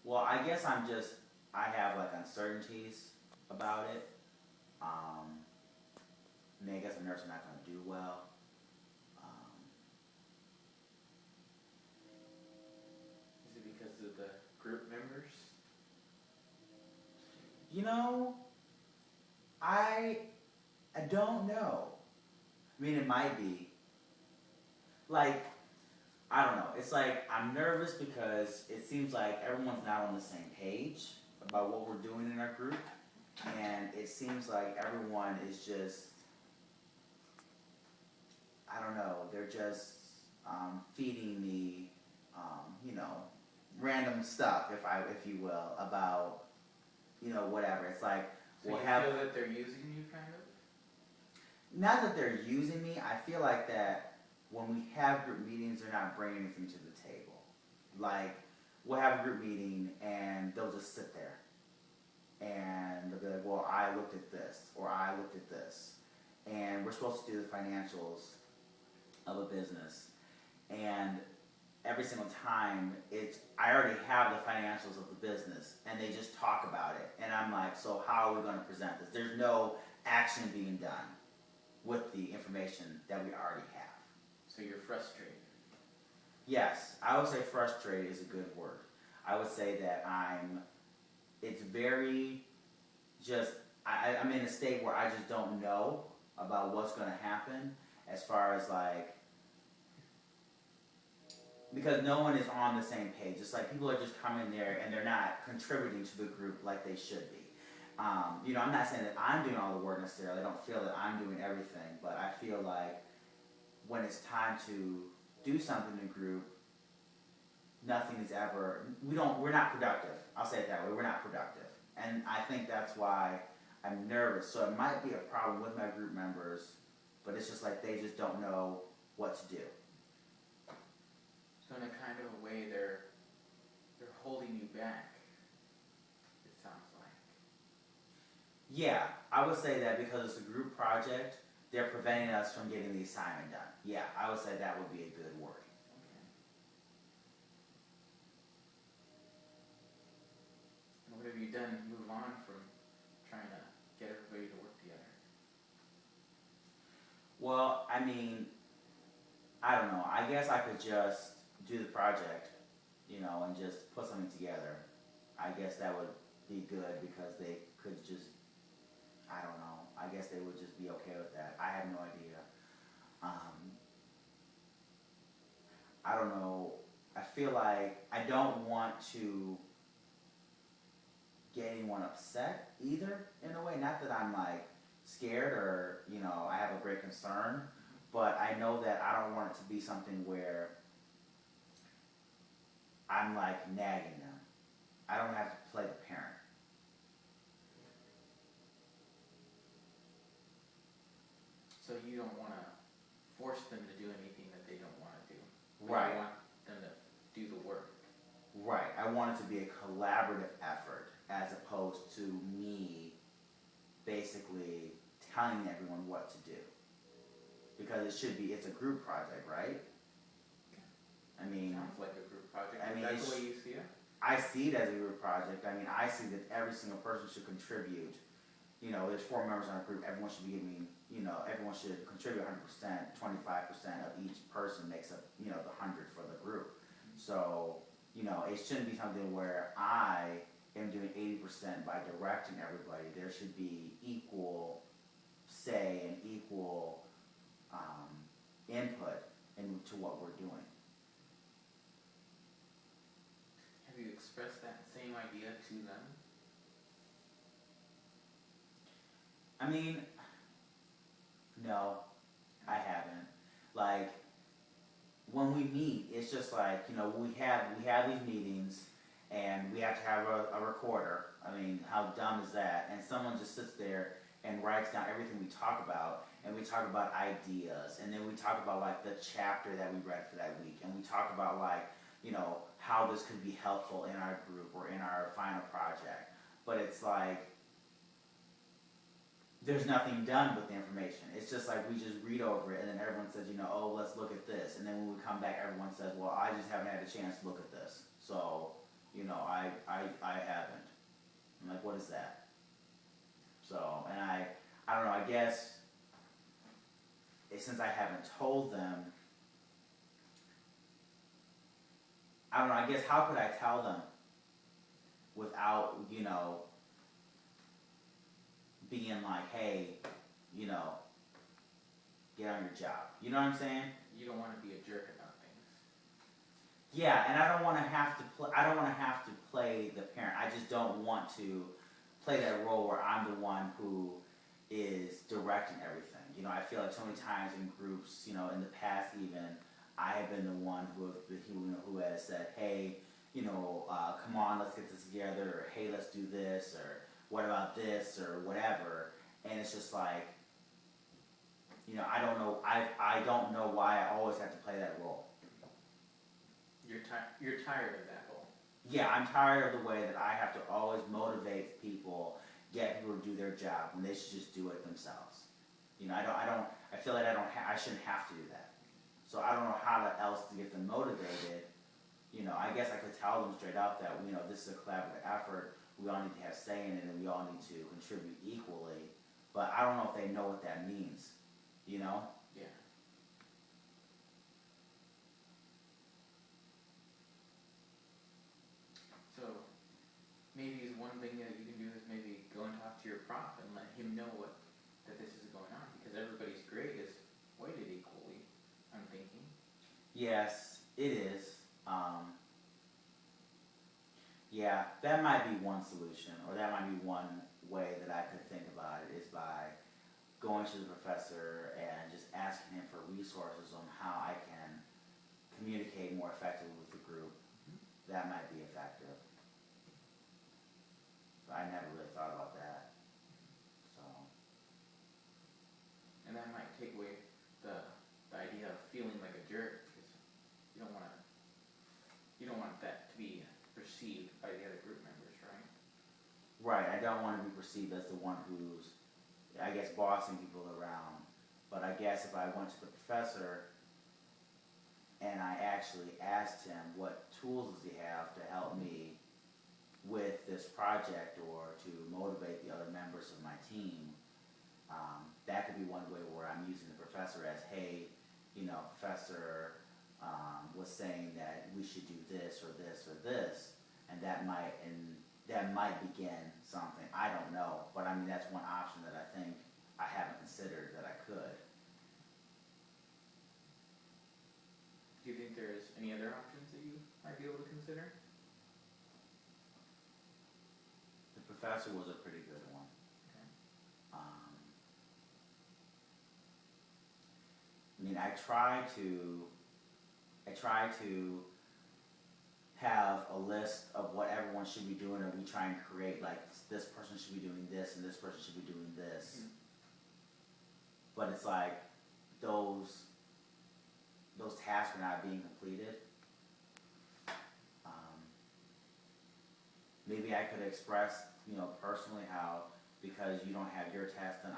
Well, I guess I have like uncertainties about it. I mean, I guess the nurse are not going to do well. Um, Is it because of the group members? you know, I I don't know. I mean, it might be. Like, I don't know. It's like I'm nervous because it seems like everyone's not on the same page about what we're doing in our group, and it seems like everyone is just, I don't know, they're just feeding me, you know, random stuff, if you will, about, you know, whatever. It's like So we'll you have, feel that they're using you, kind of? not that they're using me. I feel like that when we have group meetings, they're not bringing anything to the table. Like, we'll have a group meeting and they'll just sit there and they'll be like, well, I looked at this, or I looked at this, and we're supposed to do the financials of a business, and every single time I already have the financials of the business, and they just talk about it, and I'm like, so how are we going to present this? There's no action being done with the information that we already have. So you're frustrated. Yes, I would say frustrated is a good word. I would say that it's very just, I'm in a state where I just don't know about what's going to happen as far as like, because no one is on the same page. It's like people are just coming there and they're not contributing to the group like they should be. You know, I'm not saying that I'm doing all the work necessarily. I don't feel that I'm doing everything, but I feel like when it's time to do something in a group, nothing is ever, we're not productive. I'll say it that way, we're not productive. And I think that's why I'm nervous. So it might be a problem with my group members, but it's just like they just don't know what to do. So in a kind of a way, they're holding you back. It sounds like. Yeah, I would say that because it's a group project, they're preventing us from getting the assignment done. Yeah, I would say that would be a good word. Okay. And what have you done to move on from trying to get everybody to work together? Well, I mean, I don't know. I guess I could just do the project, you know, and just put something together. I guess that would be good because they could just, I don't know. I guess they would just be okay with that. I have no idea. I don't know. I feel like I don't want to get anyone upset either, in a way. Not that I'm like scared or, you know, I have a great concern, but I know that I don't want it to be something where I'm like nagging them. I don't have to play the parent. So you don't want to force them to do anything that they don't want to do. But Right. You want them to do the work. Right. I want it to be a collaborative effort as opposed to me basically telling everyone what to do. Because it's a group project, right? I mean, Sounds like a group project. I mean, Is that it's- the way you see it? I see it as a group project. I mean, I see that every single person should contribute. You know, there's 4 members on a group. Everyone should be giving, you know, everyone should contribute 100%. 25% of each person makes up, you know, the 100 for the group. So, you know, it shouldn't be something where I am doing 80% by directing everybody. There should be equal say and equal input into what we're doing. Have you expressed that same idea to them? I mean, no, I haven't. Like, when we meet, it's just like, you know, we have these meetings and we have to have a recorder. I mean, how dumb is that? And someone just sits there and writes down everything we talk about, and we talk about ideas, and then we talk about like the chapter that we read for that week, and we talk about like, you know, how this could be helpful in our group or in our final project. But it's like, there's nothing done with the information. It's just like we just read over it and then everyone says, you know, oh, let's look at this. And then when we come back, everyone says, well, I just haven't had a chance to look at this. So, I haven't. I'm like, what is that? So, and I don't know, I guess, since I haven't told them, I don't know, I guess how could I tell them without, being like, hey, you know, get on your job. You know what I'm saying? You don't want to be a jerk about things. Yeah, and I don't want to have to play the parent. I just don't want to play that role where I'm the one who is directing everything. I feel like so many times in groups, in the past even, I have been the one who has said, hey, come on, let's get this together, or hey, let's do this, or what about this, or whatever. And it's just like, I don't know. I don't know why I always have to play that role. You're tired of that role. Yeah, I'm tired of the way that I have to always motivate people, get people to do their job when they should just do it themselves. I feel like I shouldn't have to do that. So I don't know how else to get them motivated. I guess I could tell them straight up that, this is a collaborative effort. We all need to have say in it, and we all need to contribute equally. But I don't know if they know what that means. Yeah. So maybe one thing that you can do is maybe go and talk to your prof and let him know that this is going on, because everybody's grade is weighted equally, I'm thinking. Yes, it is. Yeah, that might be one solution, or that might be one way that I could think about it, is by going to the professor and just asking him for resources on how I can communicate more effectively with the group. That might be effective. But I never really thought about that. So. And that might take away the idea of feeling like a jerk, because you don't want that to be perceived by the other group members, right? Right, I don't want to be perceived as the one who's, I guess, bossing people around. But I guess if I went to the professor and I actually asked him what tools does he have to help me with this project or to motivate the other members of my team, that could be one way where I'm using the professor as, hey, professor was saying that we should do this or this or this, and that might begin something. I don't know, but I mean that's one option that I think I haven't considered that I could. Do you think there's any other options that you might be able to consider? The professor was a pretty good one. Okay. I mean, I try to have a list of what everyone should be doing, or we try and create, like, this person should be doing this and this person should be doing this. Mm-hmm. But it's like those tasks are not being completed. Maybe I could express, personally how, because you don't have your task done,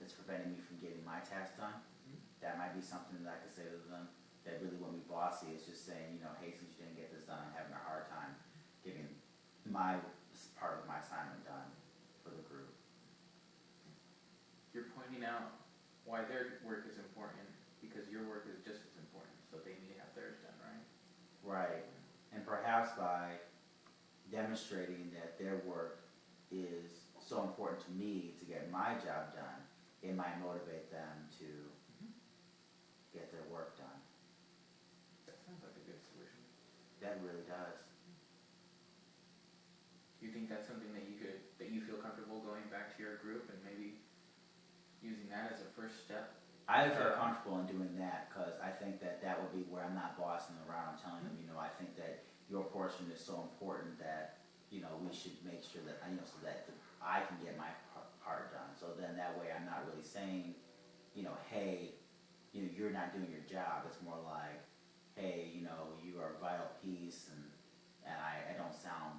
it's preventing me from getting my task done. Mm-hmm. That might be something that I could say to them that really won't be bossy. It's just saying, hey, since you didn't get this done, I'm having a hard time getting my part of my assignment done for the group. You're pointing out why their work is important, because your work is just as important, so they need to have theirs done, right? Right. And perhaps by demonstrating that their work is so important to me to get my job done, it might motivate them to get their work done. That sounds like a good solution. That really does. Do you think that's something that you feel comfortable going back to your group and maybe using that as a first step? I would feel comfortable in doing that, because I think that would be where I'm not bossing around. I'm telling them, I think that your portion is so important that, we should make sure that, so that I can get my part done. So then that way I'm not really saying, hey, you're not doing your job. It's more like, hey, you are a vital piece, and I don't sound